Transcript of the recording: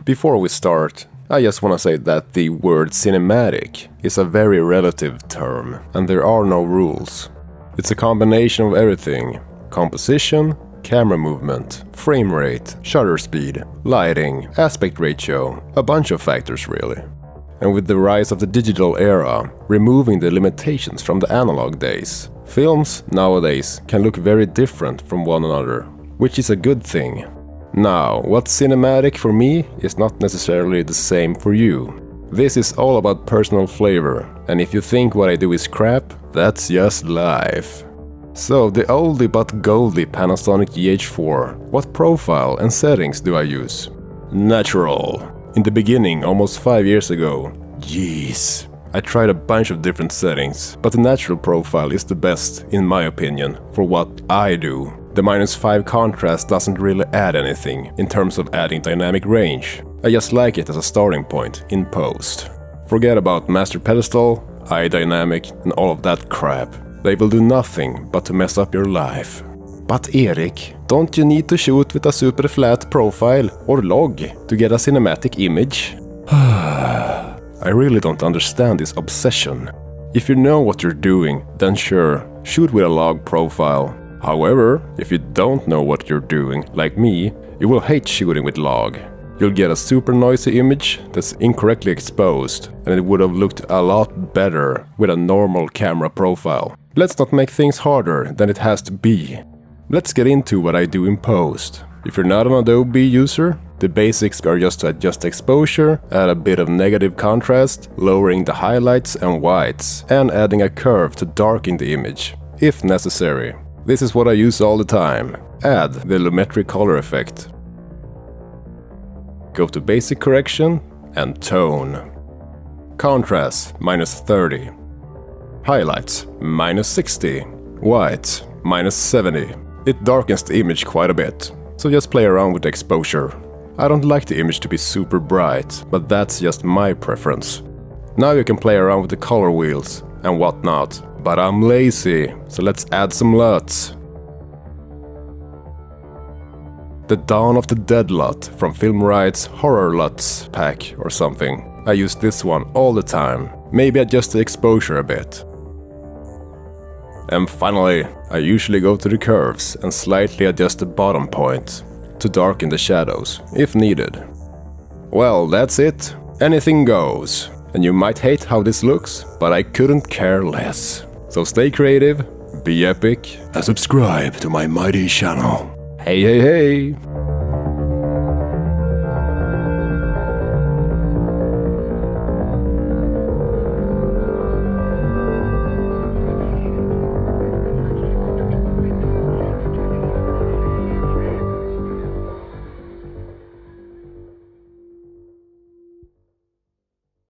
Before we start, I just want to say that the word cinematic is a very relative term, and there are no rules. It's a combination of everything: composition, camera movement, frame rate, shutter speed, lighting, aspect ratio, a bunch of factors really. And with the rise of the digital era, removing the limitations from the analog days, films nowadays can look very different from one another, which is a good thing. Now, what's cinematic for me is not necessarily the same for you. This is all about personal flavor, and if you think what I do is crap, that's just life. So, the oldie but goldie Panasonic GH4, what profile and settings do I use? Natural. In the beginning, almost 5 years ago. Jeez. I tried a bunch of different settings, but the natural profile is the best, in my opinion, for what I do. The -5 contrast doesn't really add anything in terms of adding dynamic range. I just like it as a starting point in post. Forget about master pedestal, eye dynamic and all of that crap. They will do nothing but to mess up your life. But Erik, don't you need to shoot with a super flat profile or log to get a cinematic image? I really don't understand this obsession. If you know what you're doing, then sure, shoot with a log profile. However, if you don't know what you're doing, like me, you will hate shooting with log. You'll get a super noisy image that's incorrectly exposed, and it would have looked a lot better with a normal camera profile. Let's not make things harder than it has to be. Let's get into what I do in post. If you're not an Adobe user, the basics are just to adjust exposure, add a bit of negative contrast, lowering the highlights and whites, and adding a curve to darken the image, if necessary. This is what I use all the time. Add the Lumetri Color effect. Go to basic correction and tone. Contrast -30. Highlights -60. White -70. It darkens the image quite a bit, so just play around with the exposure. I don't like the image to be super bright, but that's just my preference. Now you can play around with the color wheels and whatnot. But I'm lazy, so let's add some LUTs. The Dawn of the Dead LUT from Filmright's Horror LUTs pack or something. I use this one all the time. Maybe adjust the exposure a bit. And finally, I usually go to the curves and slightly adjust the bottom point to darken the shadows, if needed. Well, that's it. Anything goes. And you might hate how this looks, but I couldn't care less. So stay creative, be epic, and subscribe to my mighty channel. Hey, hey, hey!